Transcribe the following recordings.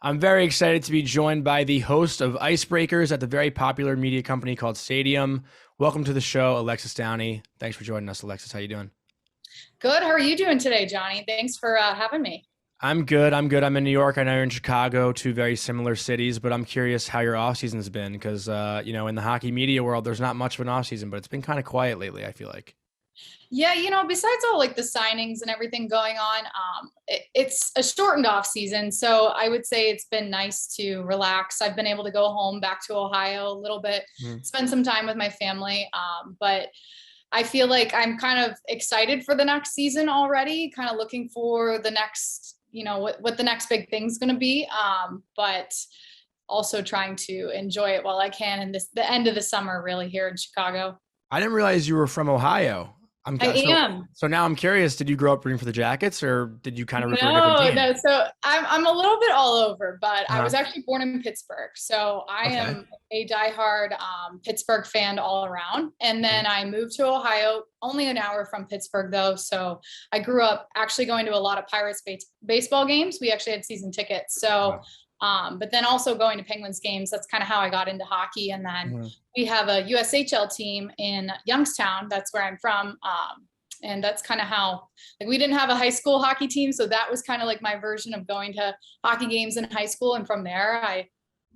I'm very excited to be joined by the host of Icebreakers at the very popular media company called Stadium. Welcome to the show, Alexis Downie. Thanks for joining us, Alexis. How you doing? Good. How are you doing today, Jonny? Thanks for having me. I'm good. I'm in New York. I know you're in Chicago, two very similar cities, but I'm curious how your off season's been because, in the hockey media world, there's not much of an off season, but it's been kind of quiet lately, I feel like. Yeah, besides all like the signings and everything going on, it's a shortened off season. So I would say it's been nice to relax. I've been able to go home back to Ohio a little bit, Mhm. spend some time with my family. But I feel like I'm kind of excited for the next season already, kind of looking for the next, what the next big thing's going to be. But also trying to enjoy it while I can in the end of the summer, really here in Chicago. I didn't realize you were from Ohio. I So am. so now I'm curious. Did you grow up rooting for the Jackets, or did you kind of root for a different No, team? no. So I'm a little bit all over, but I Uh-huh. was actually born in Pittsburgh. So I Okay. am a diehard Pittsburgh fan all around. And then I moved to Ohio, only an hour from Pittsburgh though. So I grew up actually going to a lot of Pirates baseball games. We actually had season tickets. So Wow. but then also going to Penguins games. That's kind of how I got into hockey. And then Mhm. we have a USHL team in Youngstown. That's where I'm from. And that's kind of how, like, we didn't have a high school hockey team. So that was kind of like my version of going to hockey games in high school. And from there, I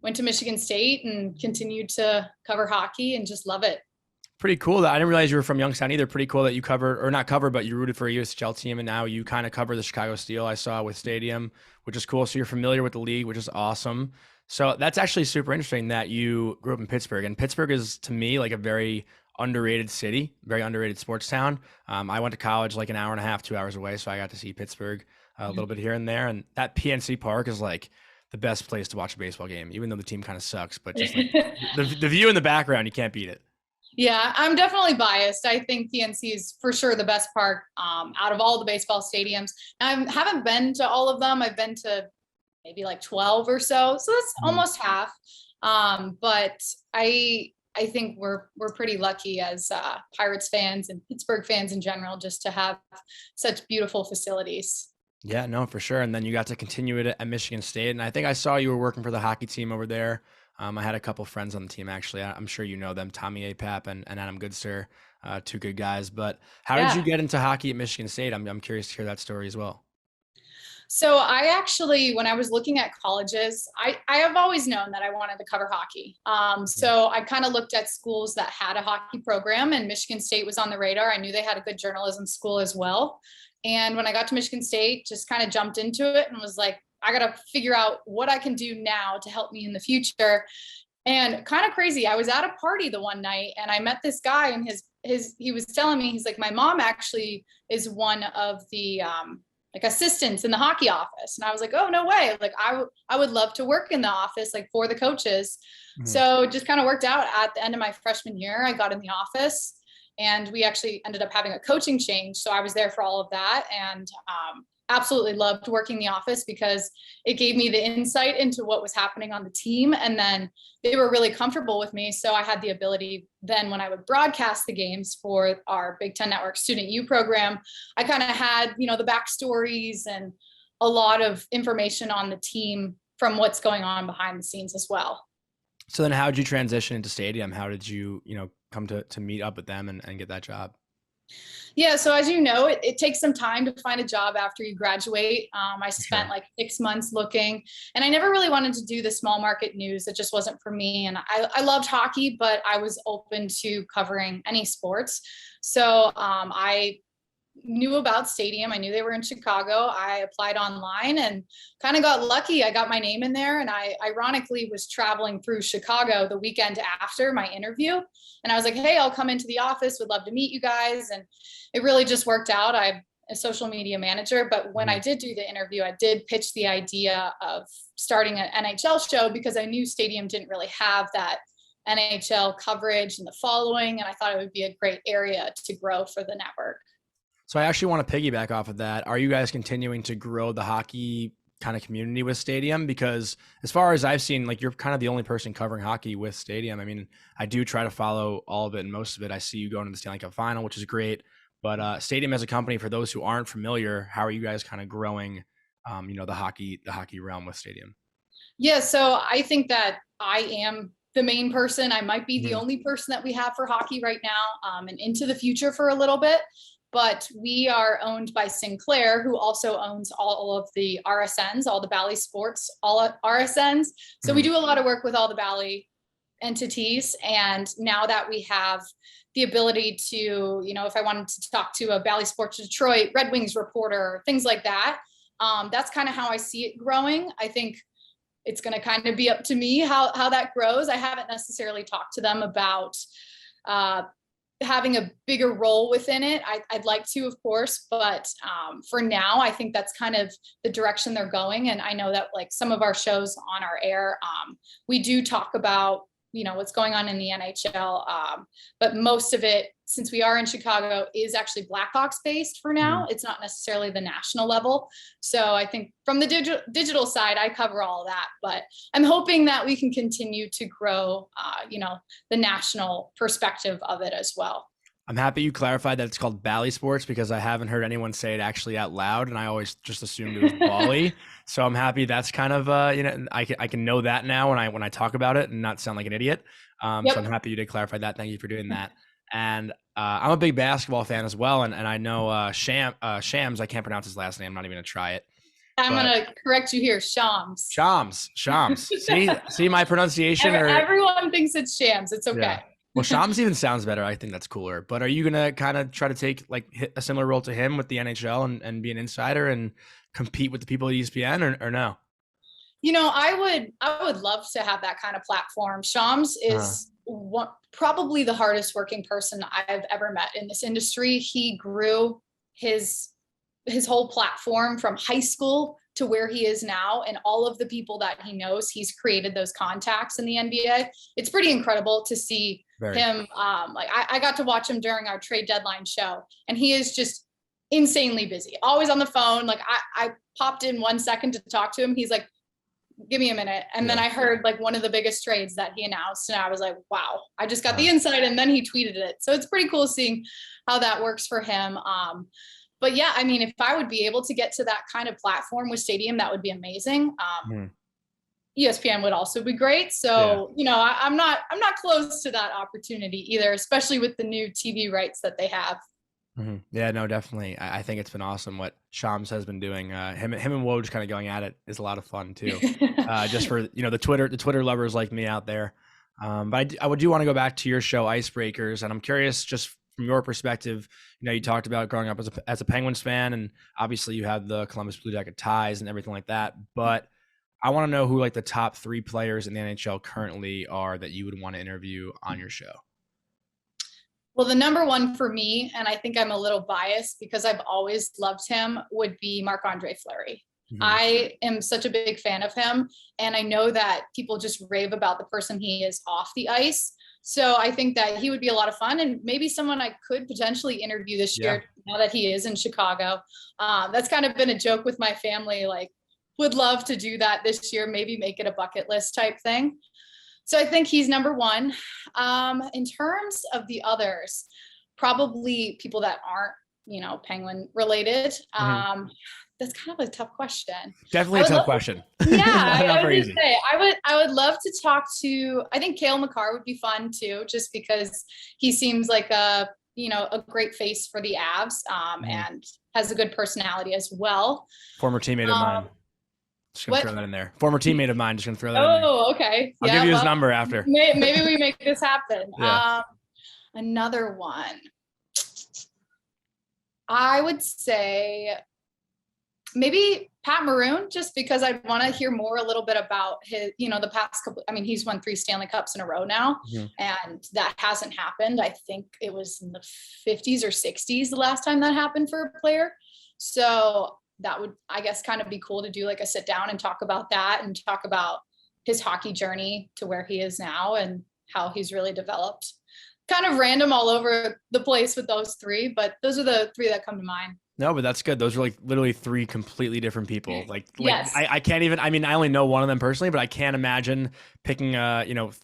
went to Michigan State and continued to cover hockey and just love it. Pretty cool that I didn't realize you were from Youngstown either. Pretty cool that you covered, or not covered, but you rooted for a USHL team, and now you kind of cover the Chicago Steel. I saw with Stadium, which is cool. So you're familiar with the league, which is awesome. So that's actually super interesting that you grew up in Pittsburgh, and Pittsburgh is to me like a very underrated city, very underrated sports town. I went to college like an hour and a half, 2 hours away, so I got to see Pittsburgh a little bit here and there, and that PNC Park is like the best place to watch a baseball game, even though the team kind of sucks. But just like the view in the background, you can't beat it. Yeah, I'm definitely biased. I think PNC is for sure the best park out of all the baseball stadiums. I haven't been to all of them. I've been to maybe like 12 or so. So that's almost half. But I think we're pretty lucky as Pirates fans and Pittsburgh fans in general, just to have such beautiful facilities. Yeah, no, for sure. And then you got to continue it at Michigan State. And I think I saw you were working for the hockey team over there. I had a couple friends on the team, actually. I'm sure you know them, Tommy Apap and Adam Goodsir, two good guys. But how did you Yeah. get into hockey at Michigan State? I'm curious to hear that story as well. So I actually, when I was looking at colleges, I have always known that I wanted to cover hockey. Mhm. So I kind of looked at schools that had a hockey program, and Michigan State was on the radar. I knew they had a good journalism school as well. And when I got to Michigan State, just kind of jumped into it and was like, I got to figure out what I can do now to help me in the future. And kind of crazy, I was at a party the one night and I met this guy, and he was telling me, he's like, my mom actually is one of the like assistants in the hockey office. And I was like, oh, no way. Like I would love to work in the office, like for the coaches. Mhm. So it just kind of worked out. At the end of my freshman year, I got in the office, and we actually ended up having a coaching change. So I was there for all of that, and absolutely loved working the office because it gave me the insight into what was happening on the team. And then they were really comfortable with me. So I had the ability then, when I would broadcast the games for our Big Ten Network Student U program, I kind of had, the backstories and a lot of information on the team from what's going on behind the scenes as well. So then how did you transition into Stadium? How did you, come to meet up with them and get that job? Yeah, so as you know, it takes some time to find a job after you graduate. I For spent sure. like 6 months looking, and I never really wanted to do the small market news. It just wasn't for me. And I loved hockey, but I was open to covering any sports. So I knew about Stadium. I knew they were in Chicago. I applied online and kind of got lucky. I got my name in there, and I ironically was traveling through Chicago the weekend after my interview. And I was like, hey, I'll come into the office. Would love to meet you guys. And it really just worked out. I'm a social media manager, but when I Mhm. did do the interview, I did pitch the idea of starting an NHL show because I knew Stadium didn't really have that NHL coverage and the following. And I thought it would be a great area to grow for the network. So I actually want to piggyback off of that. Are you guys continuing to grow the hockey kind of community with Stadium? Because as far as I've seen, like you're kind of the only person covering hockey with Stadium. I mean, I do try to follow all of it and most of it. I see you going to the Stanley Cup final, which is great. But Stadium as a company, for those who aren't familiar, how are you guys kind of growing, the hockey realm with Stadium? Yeah, so I think that I am the main person. I might be the Mhm. only person that we have for hockey right now, and into the future for a little bit. But we are owned by Sinclair, who also owns all of the RSNs, all the Bally Sports, all RSNs. So we Mhm. do a lot of work with all the Bally entities. And now that we have the ability to, if I wanted to talk to a Bally Sports Detroit Red Wings reporter, things like that, that's kind of how I see it growing. I think it's going to kind of be up to me how that grows. I haven't necessarily talked to them about uh, having a bigger role within it. I'd like to, of course, but for now, I think that's kind of the direction they're going. And I know that like some of our shows on our air, we do talk about what's going on in the NHL, but most of it, since we are in Chicago, is actually Blackhawks based for now. Mhm. It's not necessarily the national level. So I think from the digital side, I cover all of that. But I'm hoping that we can continue to grow, the national perspective of it as well. I'm happy you clarified that it's called Bally Sports because I haven't heard anyone say it actually out loud, and I always just assumed it was Bally. So I'm happy that's kind of I can know that now when I talk about it and not sound like an idiot. So I'm Yep. happy you did clarify that. Thank you for doing that. And I'm a big basketball fan as well, and I know Shams. I can't pronounce his last name. I'm not even gonna try it. I'm But gonna correct you here, Shams. Shams. See my pronunciation or Everyone thinks it's Shams. It's okay. yeah. Well, Shams even sounds better. I think that's cooler. But are you gonna kind of try to take like a similar role to him with the NHL and be an insider and compete with the people at ESPN or no? I would love to have that kind of platform. Shams Uh, is probably the hardest working person I've ever met in this industry. He grew his his whole platform from high school to where he is now, and all of the people that he knows, he's created those contacts in the NBA. It's pretty incredible to see very. him. Like I got to watch him during our trade deadline show, and he is just insanely busy, always on the phone. Like I popped in 1 second to talk to him. He's like, give me a minute. And then Yeah. I heard like one of the biggest trades that he announced. And I was like, wow, I just got Uh, the insight. And then he tweeted it. So it's pretty cool seeing how that works for him. But yeah, I mean, if I would be able to get to that kind of platform with Stadium, that would be amazing. mhm. ESPN would also be great. Yeah. So, I'm not close to that opportunity either, especially with the new TV rights that they have. Yeah, no, definitely. I think it's been awesome what Shams has been doing. Him and Woj kind of going at it is a lot of fun too. Just for the Twitter lovers like me out there. But I would do want to go back to your show Icebreakers, and I'm curious just from your perspective. You talked about growing up as a Penguins fan, and obviously you have the Columbus Blue Jacket ties and everything like that. But I want to know who like the top 3 players in the NHL currently are that you would want to interview on your show. Well, the number one for me, and I think I'm a little biased because I've always loved him, would be Marc-Andre Fleury. Mhm. I am such a big fan of him, and I know that people just rave about the person he is off the ice. So I think that he would be a lot of fun, and maybe someone I could potentially interview this Yeah. year now that he is in Chicago. That's kind of been a joke with my family, like, would love to do that this year, maybe make it a bucket list type thing. So I think he's number one. In terms of the others, probably people that aren't, Penguin related. Mhm. That's kind of a tough question. Definitely I a would tough love, question. yeah, Not I very was easy. gonna say I would love to talk to. I think Kale McCarr would be fun too, just because he seems like a great face for the Avs, Mhm. and has a good personality as well. Former teammate of Um, mine. Just gonna what? throw that in there. Former teammate of mine. Just gonna throw that in there. Oh, okay. I'll give Yeah. you his Well, number after. maybe we make this happen. Yeah. Another one. I would say maybe Pat Maroon, just because I want to hear more a little bit about his, the past couple. I mean, he's won 3 Stanley Cups in a row now, Mhm. and that hasn't happened. I think it was in the 50s or 60s the last time that happened for a player. So that would, I guess, kind of be cool to do like a sit down and talk about that and talk about his hockey journey to where he is now and how he's really developed. Kind of random all over the place with those three, but those are the three that come to mind. No, but that's good. Those are like literally 3 completely different people. Like Yes. I can't even. I mean, I only know one of them personally, but I can't imagine picking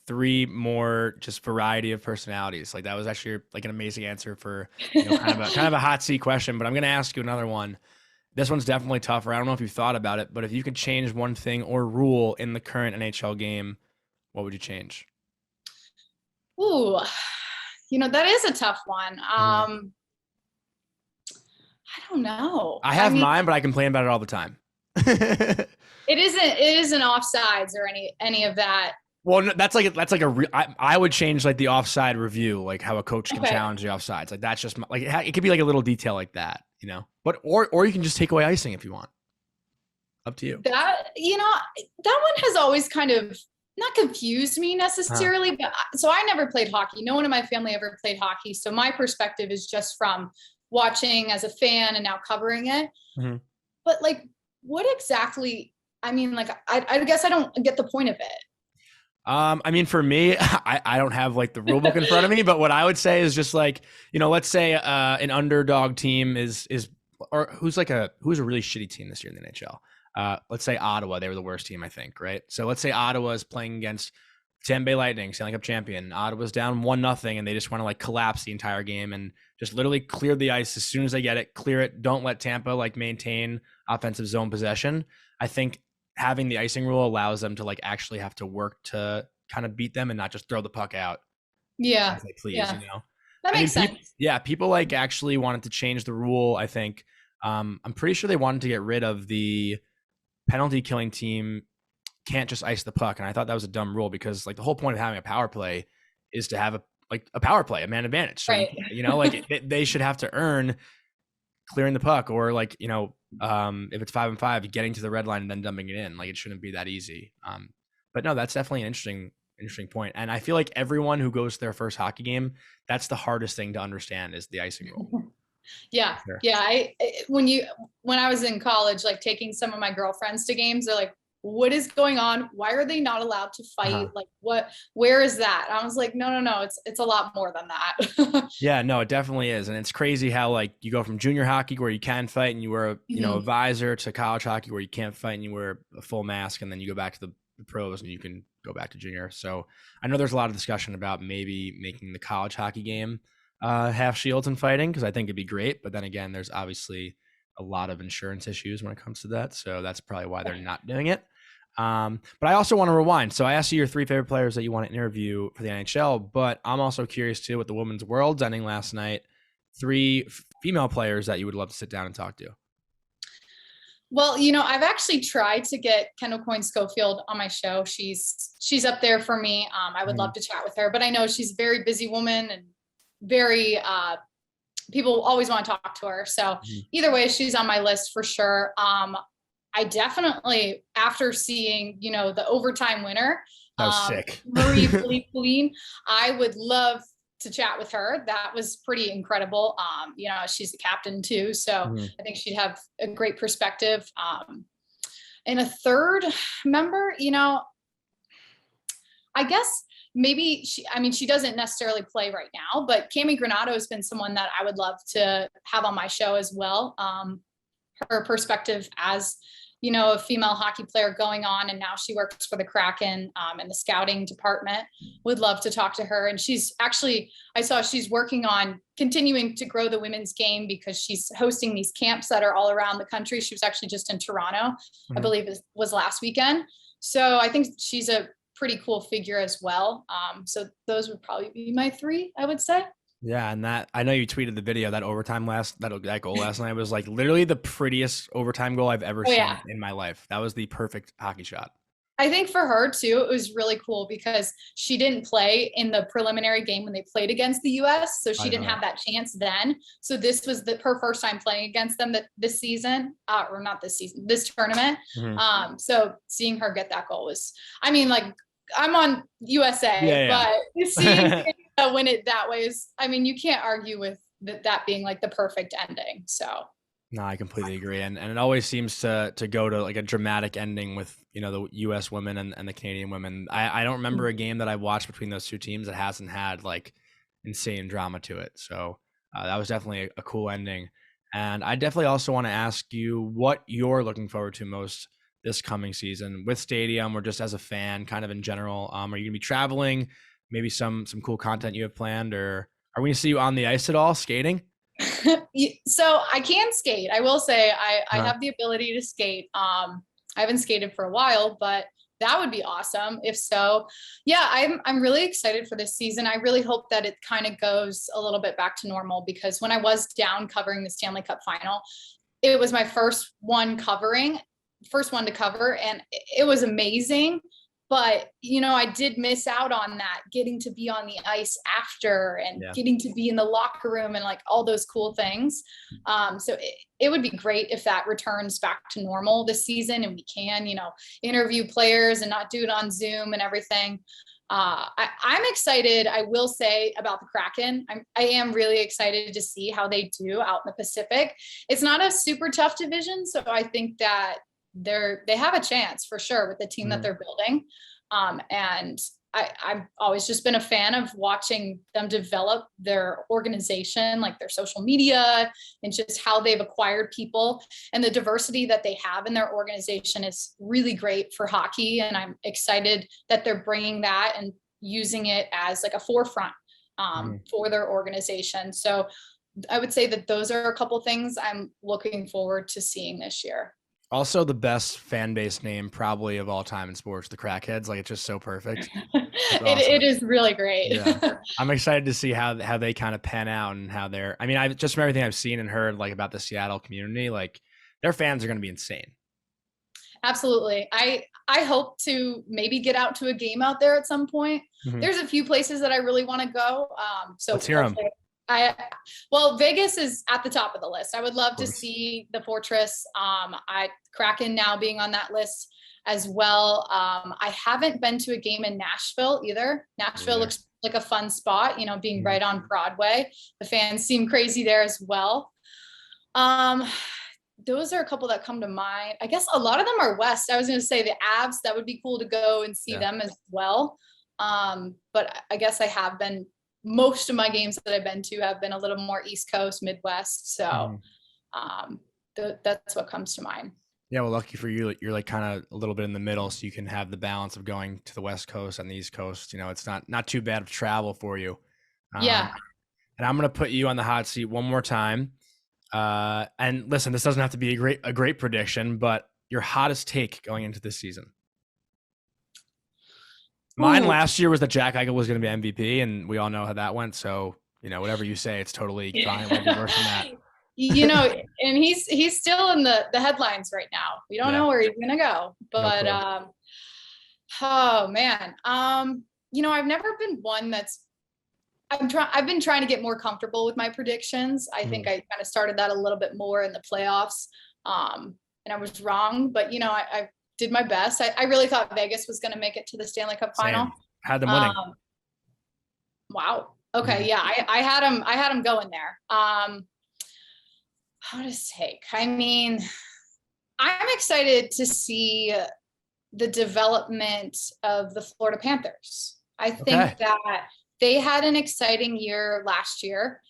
3 more just variety of personalities. Like that was actually like an amazing answer for kind of a hot seat question. But I'm gonna ask you another one. This one's definitely tougher. I don't know if you've thought about it, but if you could change one thing or rule in the current NHL game, what would you change? Ooh, that is a tough one. I don't know. I I have mean, mine, but I complain about it all the time. it isn't offsides or any of that. Well, that's like I would change like the offside review, like how a coach can Okay. challenge the offsides. Like that's just like it could be like a little detail like that, But or you can just take away icing if you want. Up to you. That one has always kind of not confused me necessarily, but so I never played hockey. No one in my family ever played hockey. So my perspective is just from watching as a fan and now covering it. Mm-hmm. But like, what exactly? I mean, like, I guess I don't get the point of it. I mean, for me, I don't have like the rule book in front of me, but what I would say is just like, let's say an underdog team is or who's a really shitty team this year in the NHL. Let's say Ottawa, they were the worst team, I think, right? So let's say Ottawa is playing against Tampa Bay Lightning, Stanley Cup champion. Ottawa's down 1-0, and they just want to like collapse the entire game and just literally clear the ice as soon as they get it, clear it. Don't let Tampa like maintain offensive zone possession. I think having the icing rule allows them to like actually have to work to kind of beat them and not just throw the puck out. Yeah. As they please, yeah. That makes sense. People like actually wanted to change the rule. I think I'm pretty sure they wanted to get rid of the penalty killing team can't just ice the puck. And I thought that was a dumb rule because like the whole point of having a power play is to have a power play, a man advantage. So, right. They should have to earn clearing the puck or like, if it's 5-on-5, getting to the red line and then dumping it in. Like it shouldn't be that easy. But no, that's definitely an interesting point. And I feel like everyone who goes to their first hockey game, that's the hardest thing to understand is the icing rule. Yeah. Sure. Yeah. When I was in college, like taking some of my girlfriends to games, they're like, what is going on? Why are they not allowed to fight? Like where is that? I was like, no. It's a lot more than that. Yeah, no, it definitely is. And it's crazy how like you go from junior hockey where you can fight and you wear a visor to college hockey where you can't fight and you wear a full mask. And then you go back to the pros and you can go back to junior. So I know there's a lot of discussion about maybe making the college hockey game have shields and fighting because I think it'd be great. But then again, there's obviously a lot of insurance issues when it comes to that. So that's probably why they're not doing it. But I also want to rewind. So I asked you your 3 favorite players that you want to interview for the NHL, but I'm also curious too, with the women's worlds ending last night, 3 female players that you would love to sit down and talk to. Well, I've actually tried to get Kendall Coyne-Schofield on my show. She's up there for me. I would love to chat with her, but I know she's a very busy woman and very, people always want to talk to her. So either way, she's on my list for sure. I definitely, after seeing, the overtime winner, that was sick. Marie Bleav, I would love to chat with her. That was pretty incredible. She's the captain too. So I think she'd have a great perspective. And a third member, I guess maybe she doesn't necessarily play right now, but Cami Granato has been someone that I would love to have on my show as well. Her perspective as, a female hockey player going on, and now she works for the Kraken in the scouting department. Would love to talk to her. And I saw she's working on continuing to grow the women's game because she's hosting these camps that are all around the country. She was actually just in Toronto, I Bleav it was last weekend. So I think she's a pretty cool figure as well. So those would probably be my 3, I would say. Yeah, and that I know you tweeted the video that that goal last night was like literally the prettiest overtime goal I've ever seen in my life. That was the perfect hockey shot. I think for her too, it was really cool because she didn't play in the preliminary game when they played against the US. So she didn't have that chance then. So this was her first time playing against them this season, or not this season, this tournament. So seeing her get that goal was, I'm on USA, but seeing win it that way is, you can't argue with that being like the perfect ending. So. No, I completely agree. And it always seems to go to like a dramatic ending with, the US women and the Canadian women. I don't remember a game that I've watched between those 2 teams that hasn't had like insane drama to it. So that was definitely a cool ending. And I definitely also want to ask you what you're looking forward to most this coming season with Stadium or just as a fan, kind of in general. Are you gonna be traveling? Maybe some cool content you have planned, or are we gonna see you on the ice at all skating? So I can skate. I will say I Huh. have the ability to skate. I haven't skated for a while, but that would be awesome. If so, yeah, I'm really excited for this season. I really hope that it kind of goes a little bit back to normal, because when I was down covering the Stanley Cup final, it was my first one to cover, and it was amazing. But, I did miss out on that, getting to be on the ice after and Yeah. getting to be in the locker room and like all those cool things. So it would be great if that returns back to normal this season and we can, interview players and not do it on Zoom and everything. I'm excited, I will say, about the Kraken. I am really excited to see how they do out in the Pacific. It's not a super tough division, so I think that they have a chance for sure with the team that they're building. And I've always just been a fan of watching them develop their organization, like their social media and just how they've acquired people, and the diversity that they have in their organization is really great for hockey. And I'm excited that they're bringing that and using it as like a forefront for their organization. So I would say that those are a couple things I'm looking forward to seeing this year. Also, the best fan base name probably of all time in sports, the Crackheads. Like, it's just so perfect. It's awesome. It is really great. Yeah. I'm excited to see how they kind of pan out and how I just from everything I've seen and heard like about the Seattle community, like their fans are going to be insane. Absolutely. I hope to maybe get out to a game out there at some point. There's a few places that I really want to go. So let's hear them. Vegas is at the top of the list. I would love to see the Fortress. Kraken now being on that list as well. I haven't been to a game in Nashville either. Nashville looks like a fun spot, being right on Broadway. The fans seem crazy there as well. Those are a couple that come to mind. I guess a lot of them are West. I was going to say the Avs, that would be cool to go and see them as well. But I guess most of my games that I've been to have been a little more East Coast, Midwest. So that's what comes to mind. Yeah, well, lucky for you, you're like kind of a little bit in the middle, so you can have the balance of going to the West Coast and the East Coast. It's not too bad of travel for you. Yeah. And I'm gonna put you on the hot seat one more time. And listen, this doesn't have to be a great prediction, but your hottest take going into this season. Mine last year was that Jack Eichel was going to be MVP, and we all know how that went. So, whatever you say, it's totally fine. We'll do worse than that. And he's still in the headlines right now. We don't know where he's going to go, but, oh man. I've never been one I've been trying to get more comfortable with my predictions. I think I kind of started that a little bit more in the playoffs. And I was wrong, but I did my best. I really thought Vegas was going to make it to the Stanley Cup final. Same. Had them winning. Wow. Okay. Yeah. I had him going there. Hottest take. I mean, I'm excited to see the development of the Florida Panthers. I think that they had an exciting year last year.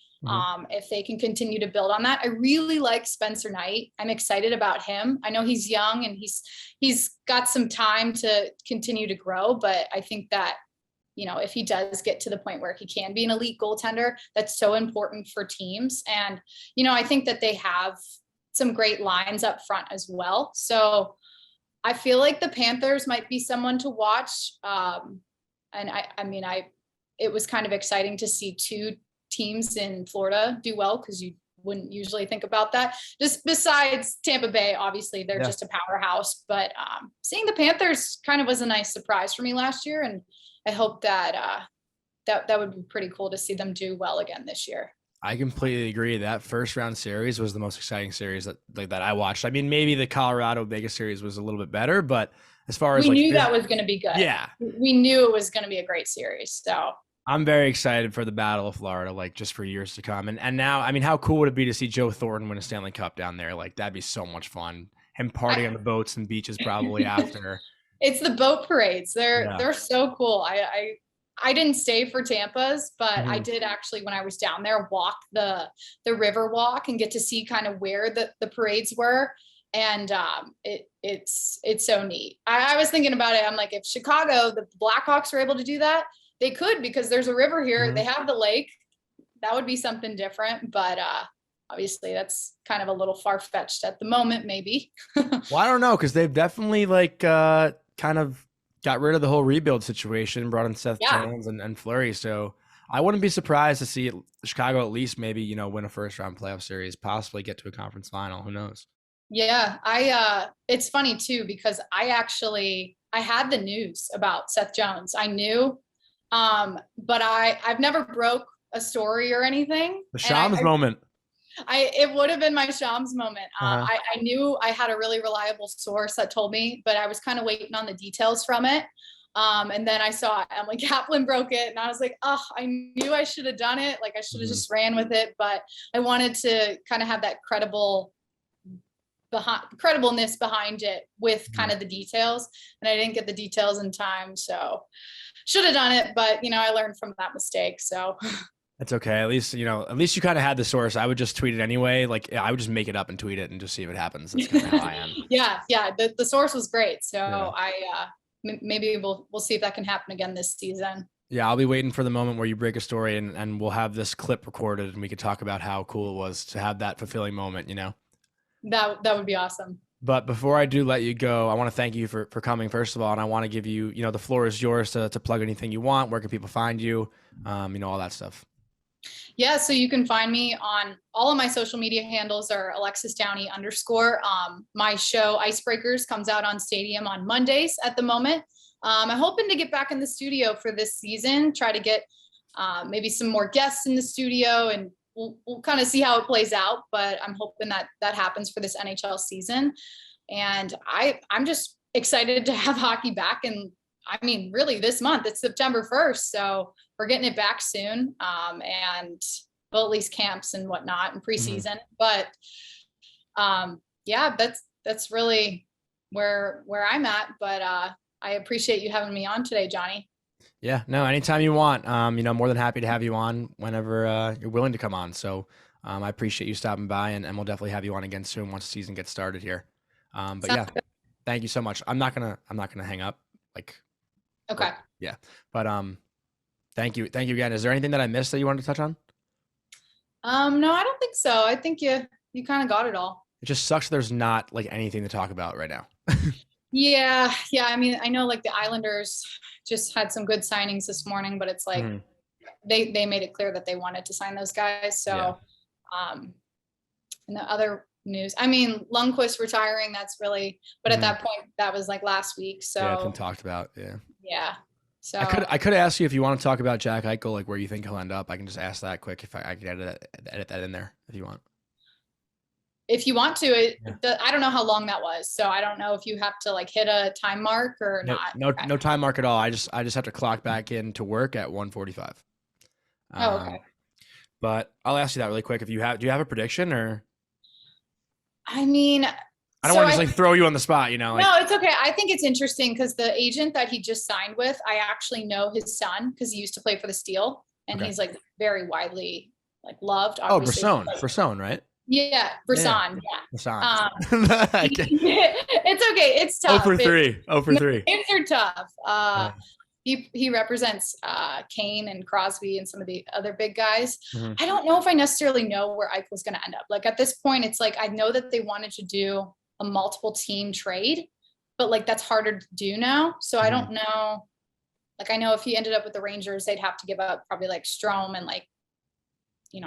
If they can continue to build on that. I really like Spencer Knight. I'm excited about him. I know he's young and he's got some time to continue to grow, but I think that, if he does get to the point where he can be an elite goaltender, that's so important for teams. And, I think that they have some great lines up front as well. So I feel like the Panthers might be someone to watch. It was kind of exciting to see two teams in Florida do well, because you wouldn't usually think about that. Just besides Tampa Bay, obviously they're just a powerhouse, but seeing the Panthers kind of was a nice surprise for me last year, and I hope that that would be pretty cool to see them do well again this year. I completely agree. That first round series was the most exciting series that I watched. I mean, maybe the Colorado Vegas series was a little bit better, but as far as we knew that was going to be good. Yeah, we knew it was going to be a great series. So I'm very excited for the Battle of Florida, like just for years to come. And now, I mean, how cool would it be to see Joe Thornton win a Stanley Cup down there? Like, that'd be so much fun. Him partying on the boats and beaches probably after. It's the boat parades. They're so cool. I didn't stay for Tampa's, but I did actually, when I was down there, walk the river walk and get to see kind of where the parades were. And it's so neat. I was thinking about it. I'm like, if Chicago, the Blackhawks were able to do that, they could, because there's a river here. They have the lake. That would be something different. But obviously that's kind of a little far-fetched at the moment, maybe. Well, I don't know, because they've definitely like kind of got rid of the whole rebuild situation, brought in Seth Yeah. Jones and Fleury. So I wouldn't be surprised to see Chicago at least maybe, win a first round playoff series, possibly get to a conference final. Who knows? Yeah, it's funny too because I had the news about Seth Jones. I knew, but I've never broke a story or anything. The And Shams moment. it would have been my Shams moment. Uh-huh. I knew I had a really reliable source that told me, but I was kind of waiting on the details from it. And then I saw Emily Kaplan broke it, and I was like, oh, I knew I should have done it. Like I should have just ran with it, but I wanted to kind of have that credibleness behind it with kind of the details, and I didn't get the details in time, so should have done it, but I learned from that mistake, so It's okay. At least you kind of had the source. I would just tweet it anyway. Like I would just make it up and tweet it and just see if it happens. That's kind of how I am. yeah, the source was great, so Yeah. Maybe we'll see if that can happen again this season. Yeah, I'll be waiting for the moment where you break a story and we'll have this clip recorded and we could talk about how cool it was to have that fulfilling moment, That would be awesome. But before I do let you go, I want to thank you for coming, first of all, and I want to give you, the floor is yours to plug anything you want. Where can people find you? All that stuff. Yeah, so you can find me on all of my social media handles are Alexis Downie _. My show Icebreakers comes out on Stadium on Mondays at the moment. I'm hoping to get back in the studio for this season, try to get maybe some more guests in the studio, and we'll kind of see how it plays out, but I'm hoping that happens for this NHL season. And I'm just excited to have hockey back. And I mean, really this month, it's September 1st. So we're getting it back soon. And well, at least camps and whatnot and preseason, but yeah, that's really where I'm at. But I appreciate you having me on today, Jonny. Yeah, no, anytime you want. More than happy to have you on whenever you're willing to come on. So I appreciate you stopping by, and we'll definitely have you on again soon once the season gets started here. But yeah, thank you so much. I'm not gonna hang up. Like, okay. Yeah, but thank you again. Is there anything that I missed that you wanted to touch on? No, I don't think so. I think you kind of got it all. It just sucks there's not like anything to talk about right now. Yeah. I mean, I know like the Islanders just had some good signings this morning, but it's like they made it clear that they wanted to sign those guys. So, and the other news, I mean, Lundqvist retiring, that's really, but at that point, that was like last week. So yeah, it's been talked about. Yeah. So I could ask you if you want to talk about Jack Eichel, like where you think he'll end up. I can just ask that quick if I could edit that in there if you want. If you want to, I don't know how long that was. So I don't know if you have to like hit a time mark or not. No time mark at all. I just have to clock back in to work at 1:45. Okay. But I'll ask you that really quick. Do you have a prediction, or? I mean, I don't want to just like throw you on the spot, No, it's okay. I think it's interesting because the agent that he just signed with, I actually know his son because he used to play for the Steel, and he's like very widely like loved. Obviously. Oh, Brisson, right? Yeah, Brisson. Yeah. Brisson. It's okay. It's tough. 0 for 3. 0 for 3. Names are tough. He represents Kane and Crosby and some of the other big guys. I don't know if I necessarily know where Eichel's going to end up. Like at this point, it's like I know that they wanted to do a multiple team trade, but like that's harder to do now. So I don't know. Like I know if he ended up with the Rangers, they'd have to give up probably like Strome and like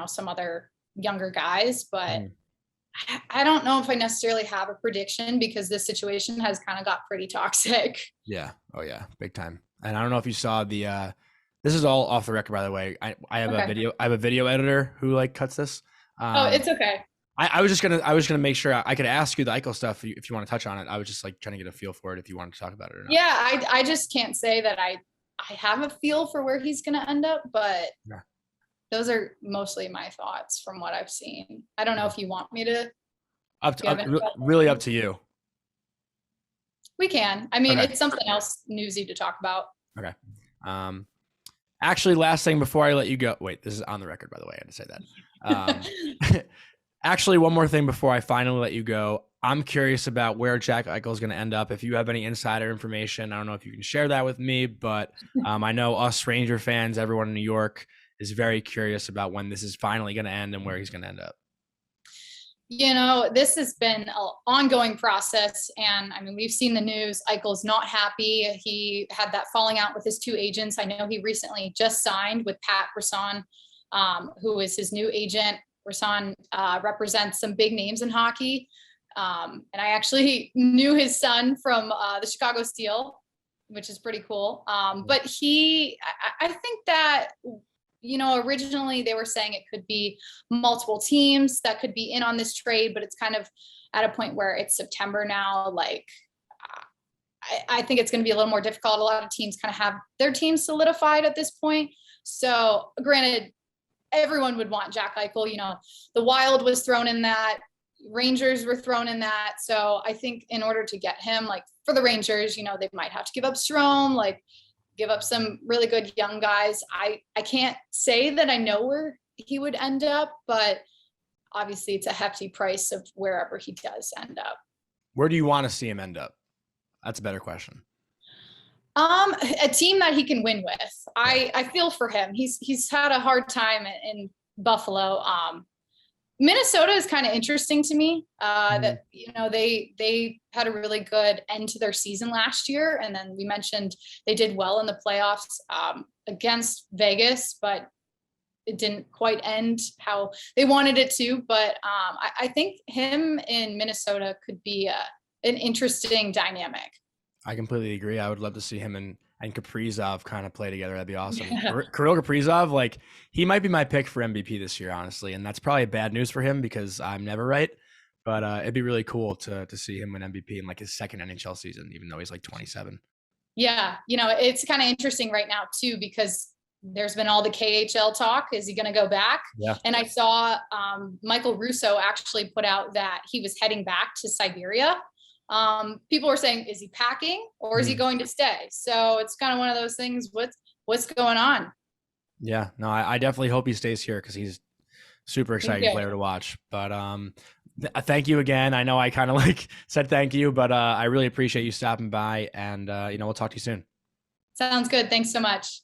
some other younger guys, but I don't know if I necessarily have a prediction because this situation has kind of got pretty toxic. Yeah. Oh yeah. Big time. And I don't know if you saw the, this is all off the record, by the way. I have a video editor who like cuts this. Oh, it's okay. I was gonna make sure I could ask you the Eichel stuff if you want to touch on it. I was just like trying to get a feel for it if you wanted to talk about it or not. Yeah. I just can't say that I have a feel for where he's going to end up, but those are mostly my thoughts from what I've seen. I don't know if you want me to. Really up to you. We can. I mean, it's something else newsy to talk about. Okay. Actually, last thing before I let you go. Wait, this is on the record, by the way. I had to say that. Actually, one more thing before I finally let you go. I'm curious about where Jack Eichel is going to end up. If you have any insider information, I don't know if you can share that with me, but I know us Ranger fans, everyone in New York, is very curious about when this is finally going to end and where he's going to end up. This has been an ongoing process. And I mean, we've seen the news. Eichel's not happy. He had that falling out with his two agents. I know he recently just signed with Pat Brisson, who is his new agent. Brisson represents some big names in hockey. And I actually knew his son from the Chicago Steel, which is pretty cool. But I think that, originally they were saying it could be multiple teams that could be in on this trade, but it's kind of at a point where it's September now. Like, I think it's going to be a little more difficult. A lot of teams kind of have their teams solidified at this point. So granted, everyone would want Jack Eichel. The Wild was thrown in that. Rangers were thrown in that. So I think in order to get him, like for the Rangers, they might have to give up Strome, like give up some really good young guys. I can't say that I know where he would end up, but obviously it's a hefty price of wherever he does end up. Where do you want to see him end up? That's a better question. A team that he can win with. I feel for him. He's had a hard time in Buffalo. Minnesota is kind of interesting to me. That they had a really good end to their season last year, and then we mentioned they did well in the playoffs against Vegas, but it didn't quite end how they wanted it to. But I think him in Minnesota could be an interesting dynamic. I completely agree. I would love to see him and Kaprizov kind of play together. That'd be awesome. Yeah. Kirill Kaprizov, like, he might be my pick for MVP this year, honestly. And that's probably bad news for him because I'm never right. But it'd be really cool to see him win MVP in like his second NHL season, even though he's like 27. Yeah. It's kind of interesting right now too, because there's been all the KHL talk. Is he going to go back? Yeah. And I saw Michael Russo actually put out that he was heading back to Siberia. People were saying, is he packing or is he going to stay? So it's kind of one of those things. What's going on? Yeah, no, I definitely hope he stays here because he's super exciting player to watch. But thank you again. I know I kind of like said thank you, but I really appreciate you stopping by, and we'll talk to you soon. Sounds good. Thanks so much.